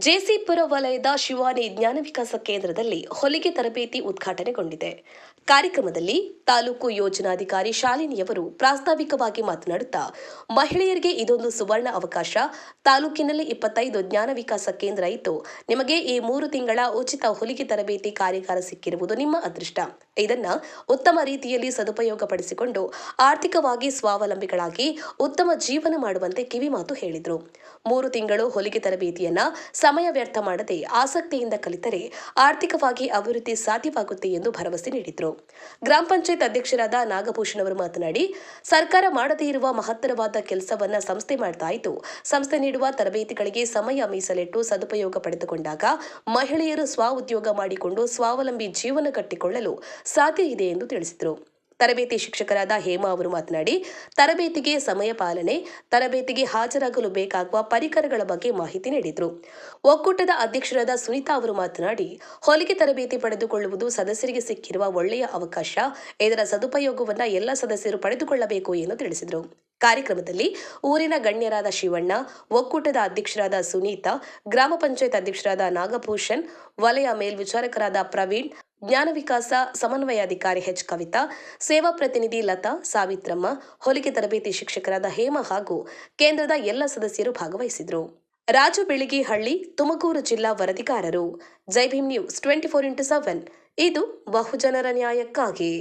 ಜೆಸಿಪುರ ವಲಯದ ಶಿವಾನಿ ಜ್ಞಾನ ವಿಕಾಸ ಕೇಂದ್ರದಲ್ಲಿ ಹೊಲಿಗೆ ತರಬೇತಿ ಉದ್ಘಾಟನೆಗೊಂಡಿದೆ. ಕಾರ್ಯಕ್ರಮದಲ್ಲಿ ತಾಲೂಕು ಯೋಜನಾಧಿಕಾರಿ ಶಾಲಿನಿಯವರು ಪ್ರಾಸ್ತಾವಿಕವಾಗಿ ಮಾತನಾಡುತ್ತಾ, ಮಹಿಳೆಯರಿಗೆ ಇದೊಂದು ಸುವರ್ಣ ಅವಕಾಶ. ತಾಲೂಕಿನಲ್ಲಿ 25 ಜ್ಞಾನ ವಿಕಾಸ ಕೇಂದ್ರ ಇದ್ದು, ನಿಮಗೆ ಈ 3 ತಿಂಗಳ ಉಚಿತ ಹೊಲಿಗೆ ತರಬೇತಿ ಕಾರ್ಯಾಗಾರ ಸಿಕ್ಕಿರುವುದು ನಿಮ್ಮ ಅದೃಷ್ಟ. ಇದನ್ನ ಉತ್ತಮ ರೀತಿಯಲ್ಲಿ ಸದುಪಯೋಗಪಡಿಸಿಕೊಂಡು ಆರ್ಥಿಕವಾಗಿ ಸ್ವಾವಲಂಬಿಗಳಾಗಿ ಉತ್ತಮ ಜೀವನ ಮಾಡುವಂತೆ ಕಿವಿಮಾತು ಹೇಳಿದರು. 3 ತಿಂಗಳು ಹೊಲಿಗೆ ತರಬೇತಿಯನ್ನ ಸಮಯ ವ್ಯರ್ಥ ಮಾಡದೆ ಆಸಕ್ತಿಯಿಂದ ಕಲಿತರೆ ಆರ್ಥಿಕವಾಗಿ ಅಭಿವೃದ್ಧಿ ಸಾಧ್ಯವಾಗುತ್ತೆ ಎಂದು ಭರವಸೆ ನೀಡಿದರು. ಗ್ರಾಮ ಪಂಚಾಯತ್ ಅಧ್ಯಕ್ಷರಾದ ನಾಗಭೂಷಣ್ ಅವರು ಮಾತನಾಡಿ, ಸರ್ಕಾರ ಮಾಡದೇ ಇರುವ ಮಹತ್ತರವಾದ ಕೆಲಸವನ್ನ ಸಂಸ್ಥೆ ಮಾಡ್ತಾ ಇದ್ದು, ಸಂಸ್ಥೆ ನೀಡುವ ತರಬೇತಿಗಳಿಗೆ ಸಮಯ ಮೀಸಲಿಟ್ಟು ಸದುಪಯೋಗ ಪಡೆದುಕೊಂಡಾಗ ಮಹಿಳೆಯರು ಸ್ವಉದ್ಯೋಗ ಮಾಡಿಕೊಂಡು ಸ್ವಾವಲಂಬಿ ಜೀವನ ಕಟ್ಟಿಕೊಳ್ಳಲು ಸಾಧ್ಯ ಇದೆ ಎಂದು ತಿಳಿಸಿದರು. ತರಬೇತಿ ಶಿಕ್ಷಕರಾದ ಹೇಮಾ ಅವರು ಮಾತನಾಡಿ, ತರಬೇತಿಗೆ ಸಮಯ ಪಾಲನೆ, ತರಬೇತಿಗೆ ಹಾಜರಾಗಲು ಬೇಕಾಗುವ ಪರಿಕರಗಳ ಬಗ್ಗೆ ಮಾಹಿತಿ ನೀಡಿದರು. ಒಕ್ಕೂಟದ ಅಧ್ಯಕ್ಷರಾದ ಸುನೀತಾ ಅವರು ಮಾತನಾಡಿ, ಹೊಲಿಗೆ ತರಬೇತಿ ಪಡೆದುಕೊಳ್ಳುವುದು ಸದಸ್ಯರಿಗೆ ಸಿಕ್ಕಿರುವ ಒಳ್ಳೆಯ ಅವಕಾಶ. ಇದರ ಸದುಪಯೋಗವನ್ನು ಎಲ್ಲ ಸದಸ್ಯರು ಪಡೆದುಕೊಳ್ಳಬೇಕು ಎಂದು ತಿಳಿಸಿದರು. ಕಾರ್ಯಕ್ರಮದಲ್ಲಿ ಊರಿನ ಗಣ್ಯರಾದ ಶಿವಣ್ಣ, ಒಕ್ಕೂಟದ ಅಧ್ಯಕ್ಷರಾದ ಸುನೀತಾ, ಗ್ರಾಮ ಪಂಚಾಯತ್ ಅಧ್ಯಕ್ಷರಾದ ನಾಗಭೂಷಣ್, ವಲಯ ಮೇಲ್ವಿಚಾರಕರಾದ ಪ್ರವೀಣ್, ಜ್ಞಾನ ವಿಕಾಸ ಸಮನ್ವಯಾಧಿಕಾರಿ ಎಚ್ ಕವಿತಾ, ಸೇವಾ ಪ್ರತಿನಿಧಿ ಲತಾ, ಸಾವಿತ್ರಮ್ಮ, ಹೊಲಿಗೆ ತರಬೇತಿ ಶಿಕ್ಷಕರಾದ ಹೇಮಾ ಹಾಗೂ ಕೇಂದ್ರದ ಎಲ್ಲ ಸದಸ್ಯರು ಭಾಗವಹಿಸಿದರು. ರಾಜು ಬೆಳಗಿಹಳ್ಳಿ, ತುಮಕೂರು ಜಿಲ್ಲಾ ವರದಿಗಾರರು. ಜೈ ಭೀಮ್ ನ್ಯೂಸ್ 24x7 ಇದು ಬಹುಜನರ ನ್ಯಾಯಕ್ಕಾಗಿ.